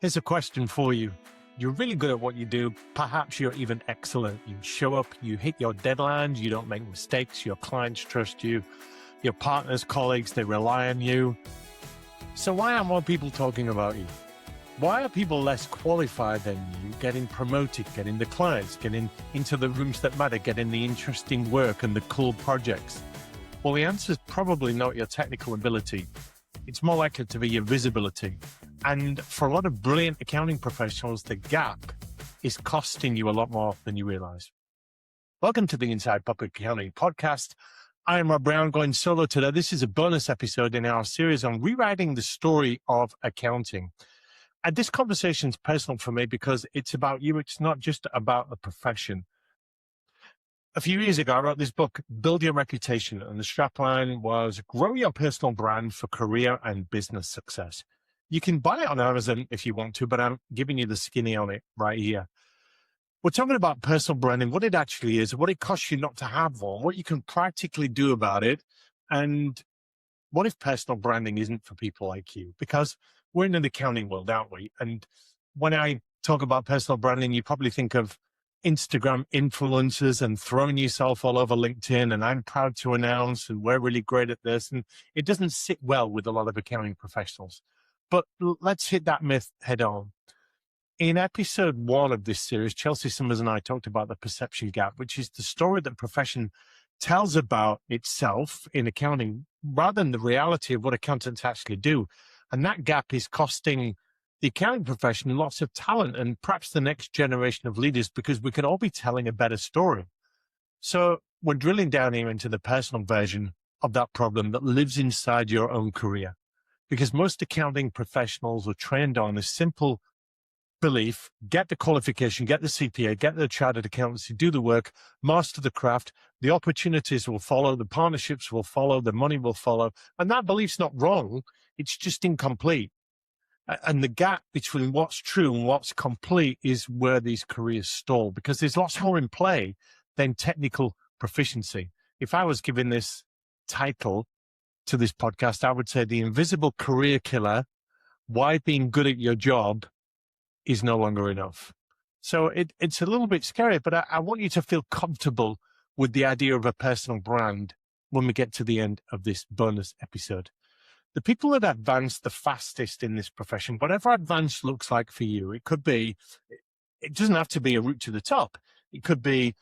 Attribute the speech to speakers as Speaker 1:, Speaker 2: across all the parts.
Speaker 1: Here's a question for you. You're really good at what you do. Perhaps you're even excellent. You show up, you hit your deadlines, you don't make mistakes, your clients trust you, your partners, colleagues, they rely on you. So why aren't more people talking about you? Why are people less qualified than you getting promoted, getting the clients, getting into the rooms that matter, getting the interesting work and the cool projects? Well, the answer is probably not your technical ability. It's more likely to be your visibility. And for a lot of brilliant accounting professionals, the gap is costing you a lot more than you realize. Welcome to the Inside Public Accounting podcast. I am Rob Brown, going solo today. This is a bonus episode in our series on rewriting the story of accounting. And this conversation is personal for me because it's about you. It's not just about the profession. A few years ago, I wrote this book, Build Your Reputation, and the strapline was grow your personal brand for career and business success. You can buy it on Amazon if you want to, but I'm giving you the skinny on it right here. We're talking about personal branding, what it actually is, what it costs you not to have one, what you can practically do about it, and what if personal branding isn't for people like you? Because we're in an accounting world, aren't we? And when I talk about personal branding, you probably think of Instagram influencers and throwing yourself all over LinkedIn, and I'm proud to announce, and we're really great at this. And it doesn't sit well with a lot of accounting professionals. But let's hit that myth head on. In episode 1 of this series, Chelsea Summers and I talked about the perception gap, which is the story that profession tells about itself in accounting rather than the reality of what accountants actually do. And that gap is costing the accounting profession lots of talent and perhaps the next generation of leaders, because we can all be telling a better story. So we're drilling down here into the personal version of that problem that lives inside your own career, because most accounting professionals are trained on a simple belief: get the qualification, get the CPA, get the chartered accountancy, do the work, master the craft, the opportunities will follow, the partnerships will follow, the money will follow. And that belief's not wrong, it's just incomplete. And the gap between what's true and what's complete is where these careers stall, because there's lots more in play than technical proficiency. If I was giving this title to this podcast, I would say the invisible career killer, why being good at your job is no longer enough. So it's a little bit scary, but I want you to feel comfortable with the idea of a personal brand when we get to the end of this bonus episode. The people that advance the fastest in this profession, whatever advance looks like for you, it doesn't have to be a route to the top. It could be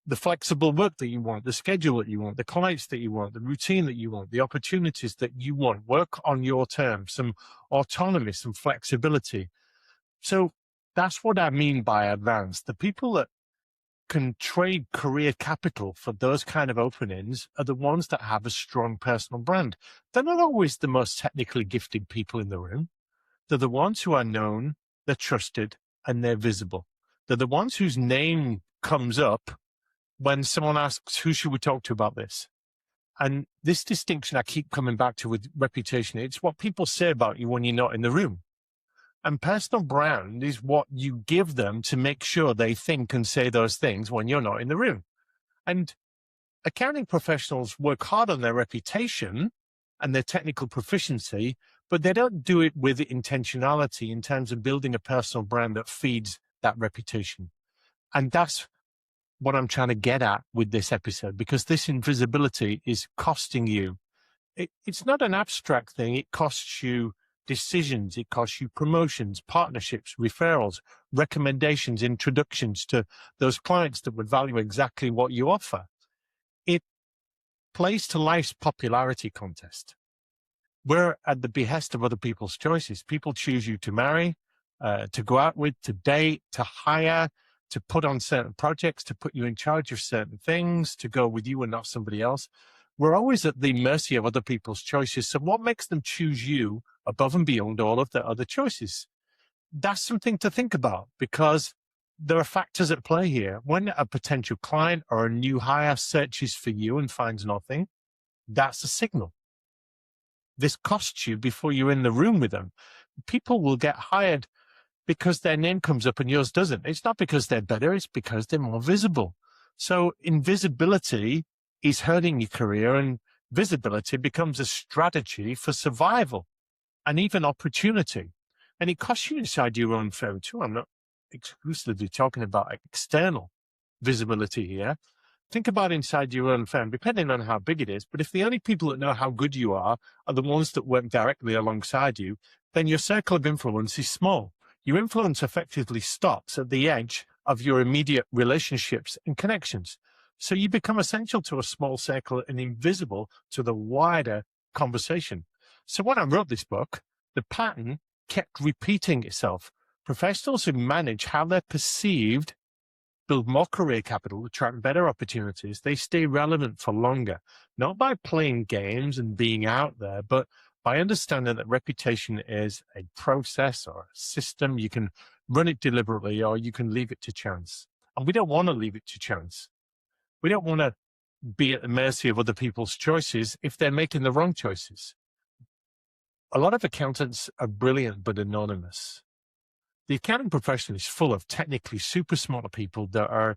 Speaker 1: the flexible work that you want, the schedule that you want, the clients that you want, the routine that you want, the opportunities that you want, work on your terms, some autonomy, some flexibility. So that's what I mean by advance. The people that can trade career capital for those kind of openings are the ones that have a strong personal brand. They're not always the most technically gifted people in the room. They're the ones who are known, they're trusted, and they're visible. They're the ones whose name comes up when someone asks, who should we talk to about this? And this distinction I keep coming back to with reputation. It's what people say about you when you're not in the room. And personal brand is what you give them to make sure they think and say those things when you're not in the room. And accounting professionals work hard on their reputation and their technical proficiency, but they don't do it with intentionality in terms of building a personal brand that feeds that reputation. And that's what I'm trying to get at with this episode, because this invisibility is costing you. It's not an abstract thing. It costs you decisions, it costs you promotions, partnerships, referrals, recommendations, introductions to those clients that would value exactly what you offer. It plays to life's popularity contest. We're at the behest of other people's choices. People choose you to marry, to go out with, to date, to hire, to put on certain projects, to put you in charge of certain things, to go with you and not somebody else. We're always at the mercy of other people's choices. So what makes them choose you above and beyond all of their other choices? That's something to think about, because there are factors at play here. When a potential client or a new hire searches for you and finds nothing, that's a signal. This costs you before you're in the room with them. People will get hired because their name comes up and yours doesn't. It's not because they're better, it's because they're more visible. So invisibility is hurting your career, and visibility becomes a strategy for survival and even opportunity. And it costs you inside your own firm too. I'm not exclusively talking about external visibility here. Think about inside your own firm, depending on how big it is. But if the only people that know how good you are the ones that work directly alongside you, then your circle of influence is small. Your influence effectively stops at the edge of your immediate relationships and connections. So you become essential to a small circle and invisible to the wider conversation. So when I wrote this book, the pattern kept repeating itself. Professionals who manage how they're perceived build more career capital, attract better opportunities. They stay relevant for longer, not by playing games and being out there, but by understanding that reputation is a process or a system. You can run it deliberately or you can leave it to chance. And we don't want to leave it to chance. We don't want to be at the mercy of other people's choices if they're making the wrong choices. A lot of accountants are brilliant but anonymous. The accounting profession is full of technically super smart people that are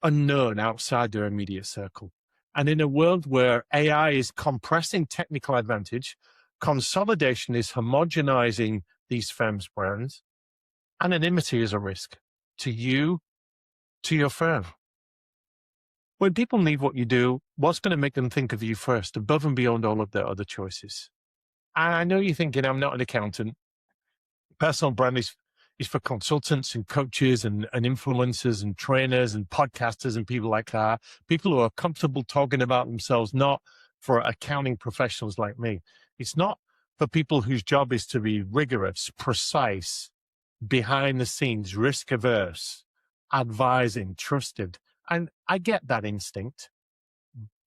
Speaker 1: unknown outside their immediate circle. And in a world where AI is compressing technical advantage, consolidation is homogenizing these firms' brands, anonymity is a risk to you, to your firm. When people leave what you do, what's going to make them think of you first, above and beyond all of their other choices? And I know you're thinking, I'm not an accountant. Personal brand is for consultants and coaches and influencers and trainers and podcasters and people like that. People who are comfortable talking about themselves, not for accounting professionals like me. It's not for people whose job is to be rigorous, precise, behind the scenes, risk averse, advising, trusted. And I get that instinct,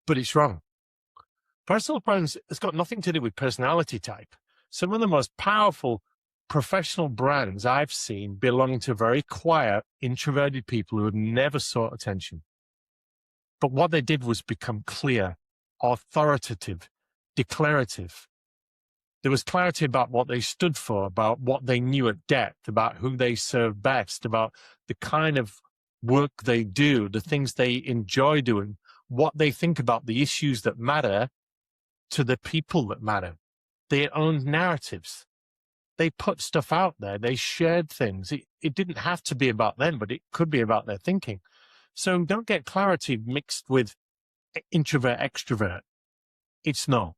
Speaker 1: but it's wrong. Personal brands has got nothing to do with personality type. Some of the most powerful professional brands I've seen belong to very quiet, introverted people who have never sought attention. But what they did was become clear, authoritative, declarative. There was clarity about what they stood for, about what they knew at depth, about who they served best, about the kind of work they do, the things they enjoy doing, what they think about the issues that matter to the people that matter. They owned narratives. They put stuff out there. They shared things. It didn't have to be about them, but it could be about their thinking. So don't get clarity mixed with introvert, extrovert. It's not.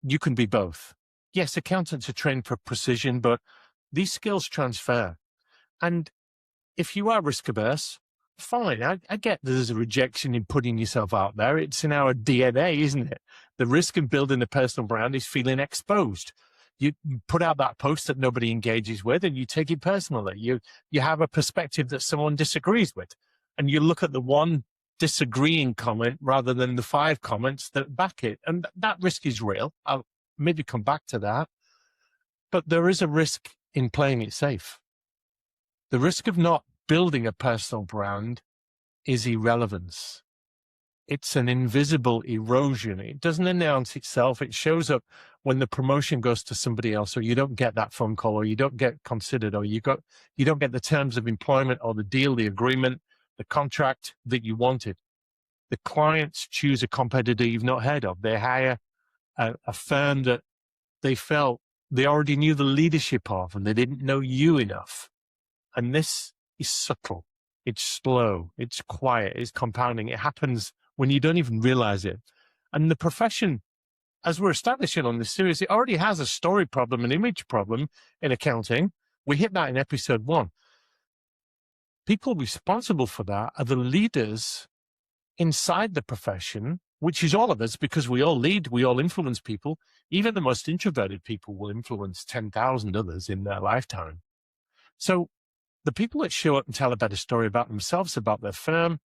Speaker 1: You can be both. Yes, accountants are trained for precision, but these skills transfer. And if you are risk averse, fine. I get there's a rejection in putting yourself out there. It's in our DNA, isn't it? The risk of building a personal brand is feeling exposed. You put out that post that nobody engages with and you take it personally. You have a perspective that someone disagrees with and you look at the one disagreeing comment rather than the 5 comments that back it. And that risk is real. I'll maybe come back to that. But there is a risk in playing it safe. The risk of not building a personal brand is irrelevance. It's an invisible erosion. It doesn't announce itself. It shows up when the promotion goes to somebody else, or you don't get that phone call, or you don't get considered, or you don't get the terms of employment or the deal, the agreement, the contract that you wanted. The clients choose a competitor you've not heard of. They hire a firm that they felt they already knew the leadership of, and they didn't know you enough. And this is subtle. It's slow. It's quiet. It's compounding. It happens when you don't even realize it. And the profession, as we're establishing on this series, it already has a story problem, an image problem in accounting. We hit that in episode 1. People responsible for that are the leaders inside the profession, which is all of us, because we all lead, we all influence people. Even the most introverted people will influence 10,000 others in their lifetime. So the people that show up and tell a better story about themselves, about their firm,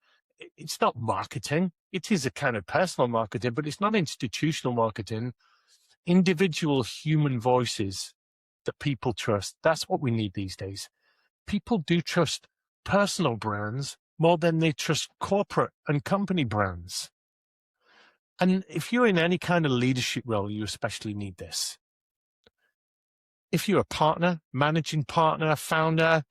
Speaker 1: it's not marketing. It is a kind of personal marketing, but it's not institutional marketing. Individual human voices that people trust. That's what we need these days. People do trust personal brands more than they trust corporate and company brands. And if you're in any kind of leadership role, you especially need this. If you're a partner, managing partner, founder,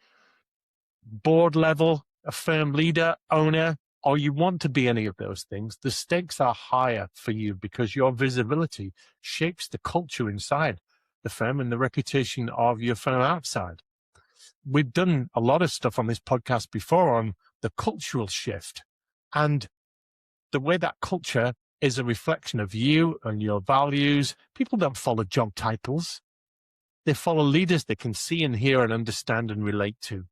Speaker 1: board level, a firm leader, owner, or you want to be any of those things, the stakes are higher for you because your visibility shapes the culture inside. the firm and the reputation of your firm outside. We've done a lot of stuff on this podcast before on the cultural shift and the way that culture is a reflection of you and your values. People don't follow job titles. They follow leaders they can see and hear and understand and relate to.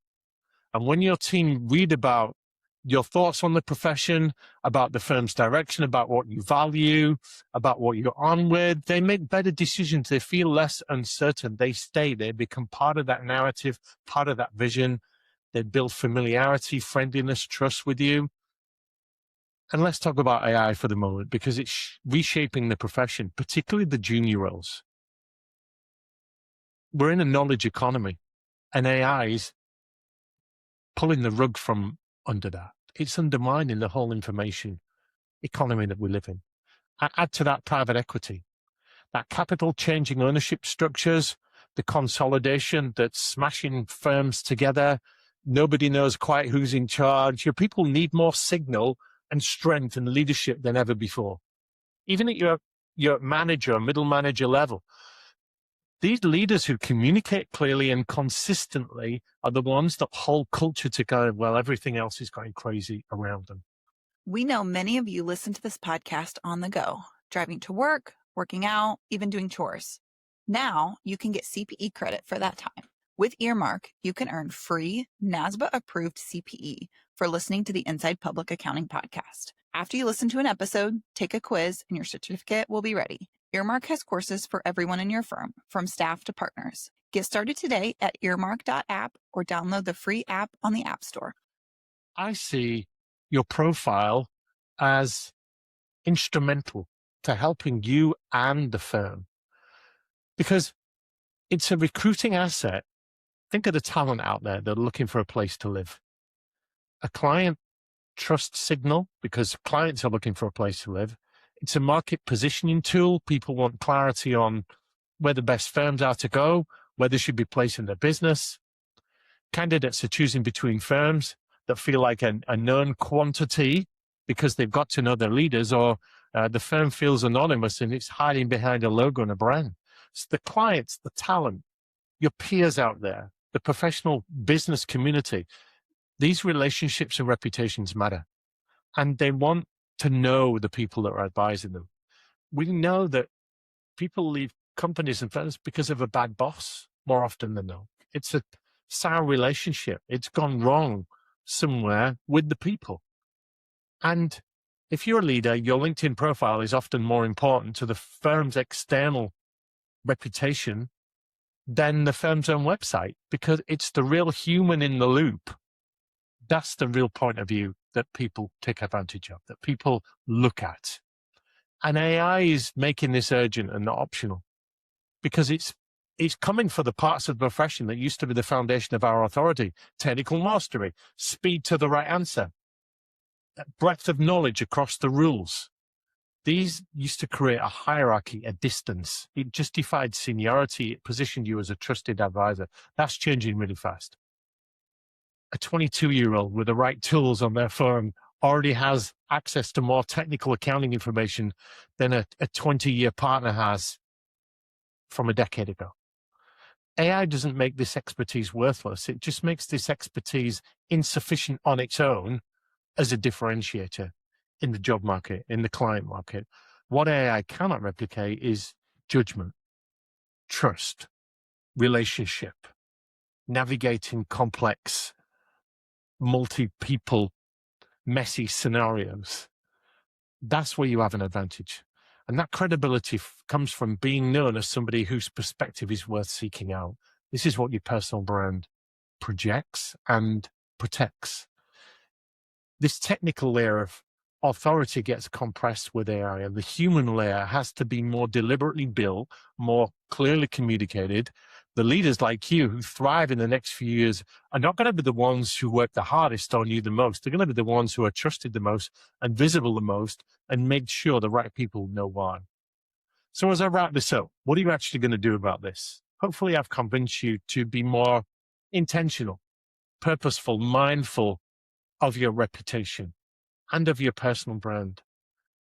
Speaker 1: And when your team read about your thoughts on the profession, about the firm's direction, about what you value, about what you're on with, they make better decisions. They feel less uncertain. They stay. They become part of that narrative, part of that vision. They build familiarity, friendliness, trust with you. And let's talk about AI for the moment, because it's reshaping the profession, particularly the junior roles. We're in a knowledge economy, and AI is pulling the rug from under that. It's undermining the whole information economy that we live in. Add to that private equity, that capital changing ownership structures, the consolidation that's smashing firms together. Nobody knows quite who's in charge. Your people need more signal and strength and leadership than ever before. Even at your manager, middle manager level, these leaders who communicate clearly and consistently are the ones that hold culture together while everything else is going crazy around them.
Speaker 2: We know many of you listen to this podcast on the go, driving to work, working out, even doing chores. Now you can get CPE credit for that time. With Earmark, you can earn free NASBA-approved CPE for listening to the Inside Public Accounting podcast. After you listen to an episode, take a quiz, and your certificate will be ready. Earmark has courses for everyone in your firm, from staff to partners. Get started today at earmark.app or download the free app on the App Store.
Speaker 1: I see your profile as instrumental to helping you and the firm, because it's a recruiting asset. Think of the talent out there that are looking for a place to live. A client trust signal, because clients are looking for a place to live. It's a market positioning tool. People want clarity on where the best firms are to go, where they should be placing their business. Candidates are choosing between firms that feel like a known quantity because they've got to know their leaders, or the firm feels anonymous and it's hiding behind a logo and a brand. So the clients, the talent, your peers out there, the professional business community, these relationships and reputations matter. And they want to know the people that are advising them. We know that people leave companies and firms because of a bad boss more often than not. It's a sour relationship. It's gone wrong somewhere with the people. And if you're a leader, your LinkedIn profile is often more important to the firm's external reputation than the firm's own website, because it's the real human in the loop. That's the real point of view that people take advantage of, that people look at. And AI is making this urgent and not optional, because it's coming for the parts of the profession that used to be the foundation of our authority: technical mastery, speed to the right answer, breadth of knowledge across the rules. These used to create a hierarchy, a distance. It justified seniority. It positioned you as a trusted advisor. That's changing really fast. A 22-year-old with the right tools on their phone already has access to more technical accounting information than a 20-year partner has from a decade ago. AI doesn't make this expertise worthless. It just makes this expertise insufficient on its own as a differentiator in the job market, in the client market. What AI cannot replicate is judgment, trust, relationship, navigating complex, multi-people, messy scenarios. That's where you have an advantage. And that credibility comes from being known as somebody whose perspective is worth seeking out. This is what your personal brand projects and protects. This technical layer of authority gets compressed with AI, and the human layer has to be more deliberately built, more clearly communicated. The leaders like you who thrive in the next few years are not going to be the ones who work the hardest on you the most. They're going to be the ones who are trusted the most and visible the most, and make sure the right people know why. So as I wrap this up, what are you actually going to do about this? Hopefully I've convinced you to be more intentional, purposeful, mindful of your reputation and of your personal brand,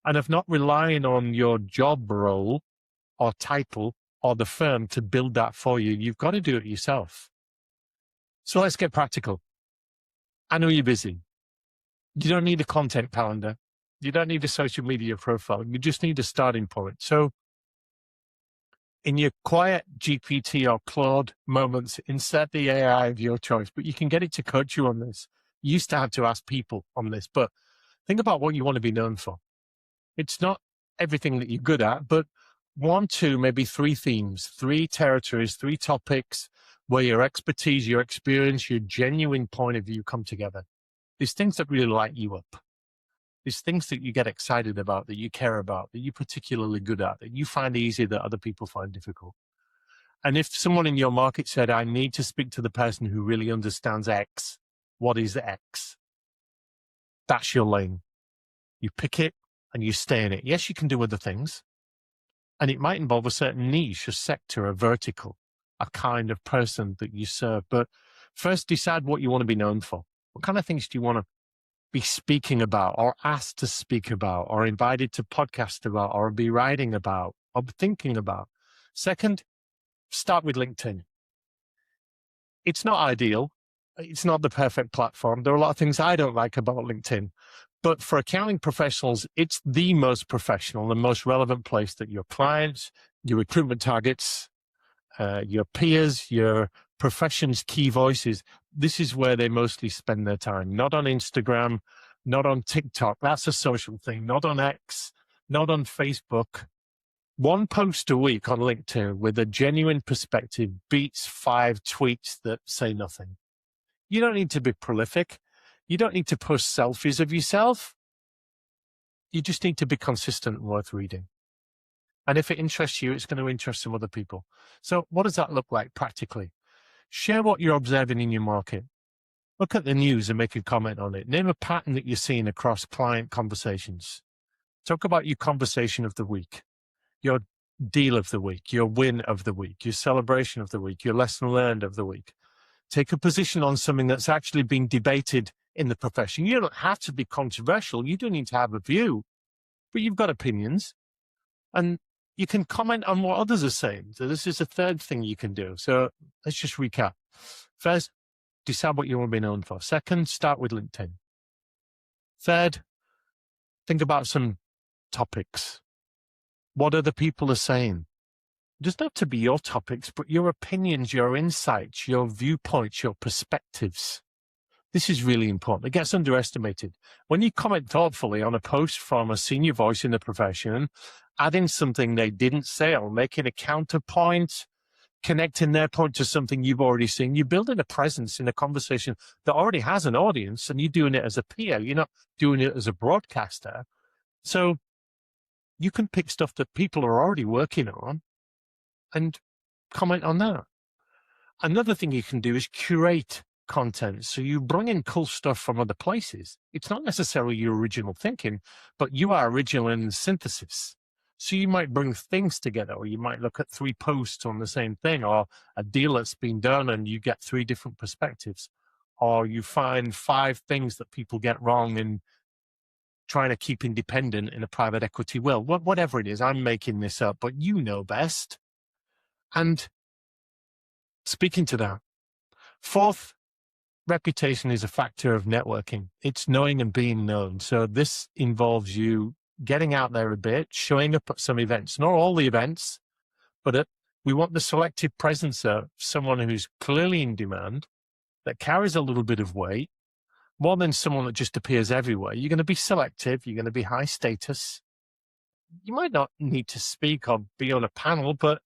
Speaker 1: and of not relying on your job role or title or the firm to build that for you. You've got to do it yourself. So let's get practical. I know you're busy. You don't need a content calendar. You don't need a social media profile. You just need a starting point. So in your quiet GPT or Claude moments, insert the AI of your choice, but you can get it to coach you on this. You used to have to ask people on this, but think about what you want to be known for. It's not everything that you're good at, but 1, 2, maybe 3 themes, 3 territories, 3 topics where your expertise, your experience, your genuine point of view come together. These things that really light you up. These things that you get excited about, that you care about, that you're particularly good at, that you find easy that other people find difficult. And if someone in your market said, I need to speak to the person who really understands X, what is X? That's your lane. You pick it and you stay in it. Yes, you can do other things. And it might involve a certain niche, a sector, a vertical, a kind of person that you serve. But first, decide what you want to be known for. What kind of things do you want to be speaking about, or asked to speak about, or invited to podcast about, or be writing about, or thinking about? Second, start with LinkedIn. It's not ideal. It's not the perfect platform. There are a lot of things I don't like about LinkedIn. But for accounting professionals, it's the most professional, the most relevant place that your clients, your recruitment targets, your peers, your profession's key voices, this is where they mostly spend their time. Not on Instagram, not on TikTok. That's a social thing. Not on X, not on Facebook. 1 post a week on LinkedIn with a genuine perspective beats 5 tweets that say nothing. You don't need to be prolific. You don't need to post selfies of yourself. You just need to be consistent and worth reading. And if it interests you, it's going to interest some other people. So what does that look like practically? Share what you're observing in your market. Look at the news and make a comment on it. Name a pattern that you're seeing across client conversations. Talk about your conversation of the week, your deal of the week, your win of the week, your celebration of the week, your lesson learned of the week. Take a position on something that's actually being debated in the profession. You don't have to be controversial. You don't need to have a view, but you've got opinions. And you can comment on what others are saying. So this is a third thing you can do. So let's just recap. First, decide what you want to be known for. Second, start with LinkedIn. Third, think about some topics. What other people are saying. It doesn't have to be your topics, but your opinions, your insights, your viewpoints, your perspectives. This is really important. It gets underestimated. When you comment thoughtfully on a post from a senior voice in the profession, adding something they didn't say or making a counterpoint, connecting their point to something you've already seen, you're building a presence in a conversation that already has an audience, and you're doing it as a peer. You're not doing it as a broadcaster. So you can pick stuff that people are already working on and comment on that. Another thing you can do is curate content. So you bring in cool stuff from other places. It's not necessarily your original thinking, but you are original in synthesis. So you might bring things together, or you might look at 3 posts on the same thing, or a deal that's been done and you get 3 different perspectives, or you find 5 things that people get wrong in trying to keep independent in a private equity will. Whatever it is, I'm making this up, but you know best. And speaking to that, fourth, reputation is a factor of networking. It's knowing and being known. So this involves you getting out there a bit, showing up at some events, not all the events, but we want the selective presence of someone who's clearly in demand, that carries a little bit of weight, more than someone that just appears everywhere. You're going to be selective. You're going to be high status. You might not need to speak or be on a panel, but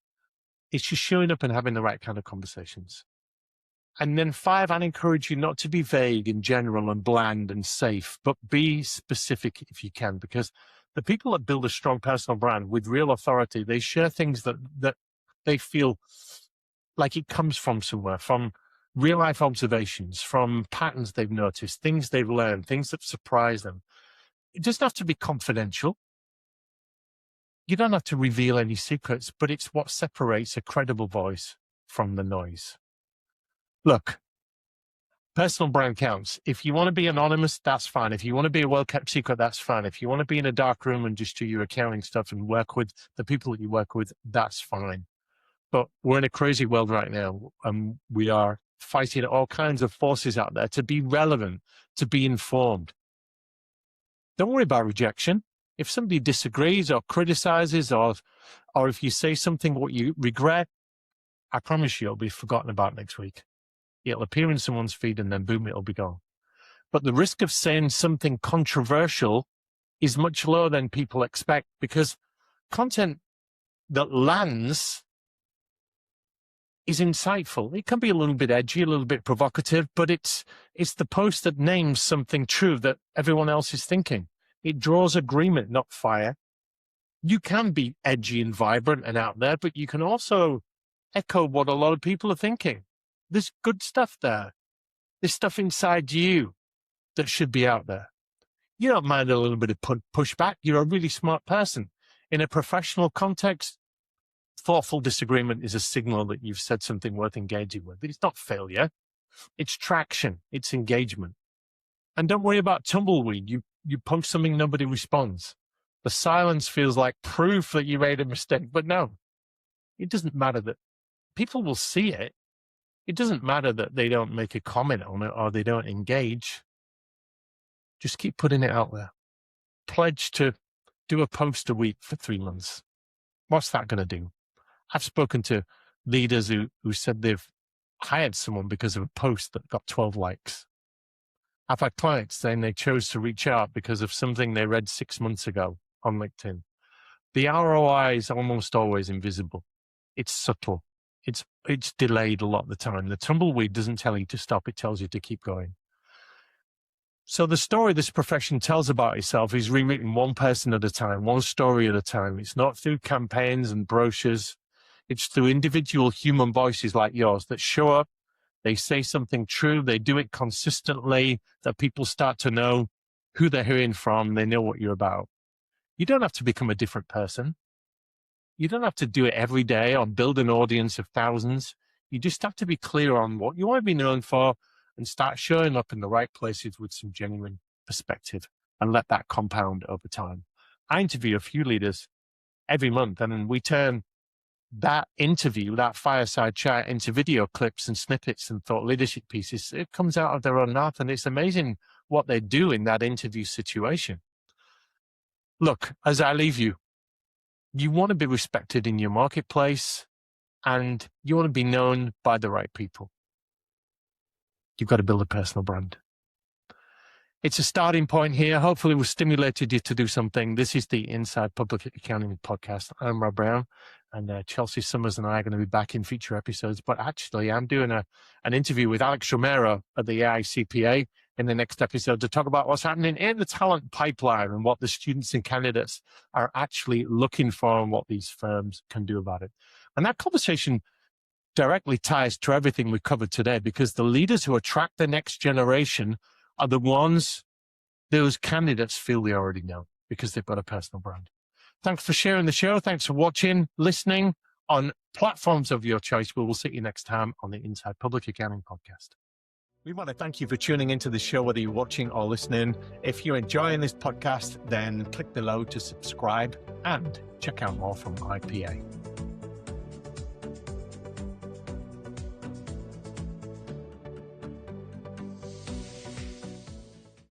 Speaker 1: it's just showing up and having the right kind of conversations. And then 5, I'd encourage you not to be vague and general and bland and safe, but be specific if you can, because the people that build a strong personal brand with real authority, they share things that they feel like it comes from somewhere, from real life observations, from patterns they've noticed, things they've learned, things that surprise them. It doesn't have to be confidential. You don't have to reveal any secrets, but it's what separates a credible voice from the noise. Look, personal brand counts. If you want to be anonymous, that's fine. If you want to be a well-kept secret, that's fine. If you want to be in a dark room and just do your accounting stuff and work with the people that you work with, that's fine. But we're in a crazy world right now, and we are fighting all kinds of forces out there to be relevant, to be informed. Don't worry about rejection. If somebody disagrees or criticizes, or if you say something what you regret, I promise you it'll be forgotten about next week. It'll appear in someone's feed and then boom, it'll be gone. But the risk of saying something controversial is much lower than people expect, because content that lands is insightful. It can be a little bit edgy, a little bit provocative, but it's the post that names something true that everyone else is thinking. It draws agreement, not fire. You can be edgy and vibrant and out there, but you can also echo what a lot of people are thinking. There's good stuff there. There's stuff inside you that should be out there. You don't mind a little bit of pushback. You're a really smart person. In a professional context, thoughtful disagreement is a signal that you've said something worth engaging with. It's not failure. It's traction. It's engagement. And don't worry about tumbleweed. You post something, nobody responds. The silence feels like proof that you made a mistake. But no, it doesn't matter that people will see it. It doesn't matter that they don't make a comment on it or they don't engage. Just keep putting it out there. Pledge to do a post a week for 3 months. What's that going to do? I've spoken to leaders who said they've hired someone because of a post that got 12 likes. I've had clients saying they chose to reach out because of something they read 6 months ago on LinkedIn. The ROI is almost always invisible. It's subtle. It's delayed a lot of the time. The tumbleweed doesn't tell you to stop. It tells you to keep going. So the story this profession tells about itself is rewritten one person at a time, one story at a time. It's not through campaigns and brochures. It's through individual human voices like yours that show up. They say something true. They do it consistently, that people start to know who they're hearing from. They know what you're about. You don't have to become a different person. You don't have to do it every day or build an audience of thousands. You just have to be clear on what you want to be known for and start showing up in the right places with some genuine perspective and let that compound over time. I interview a few leaders every month, and then we turn that interview, that fireside chat, into video clips and snippets and thought leadership pieces. It comes out of their own mouth, and it's amazing what they do in that interview situation. Look, as I leave you, you want to be respected in your marketplace, and you want to be known by the right people. You've got to build a personal brand. It's a starting point here. Hopefully we've stimulated you to do something. This is the Inside Public Accounting Podcast. I'm Rob Brown, and Chelsea Summers and I are going to be back in future episodes. But actually, I'm doing an interview with Alex Romero at the AICPA in the next episode to talk about what's happening in the talent pipeline and what the students and candidates are actually looking for and what these firms can do about it. And that conversation directly ties to everything we covered today, because the leaders who attract the next generation are the ones those candidates feel they already know because they've got a personal brand. Thanks for sharing the show. Thanks for watching, listening on platforms of your choice. We will see you next time on the Inside Public Accounting Podcast. We want to thank you for tuning into the show, whether you're watching or listening. If you're enjoying this podcast, then click below to subscribe and check out more from IPA.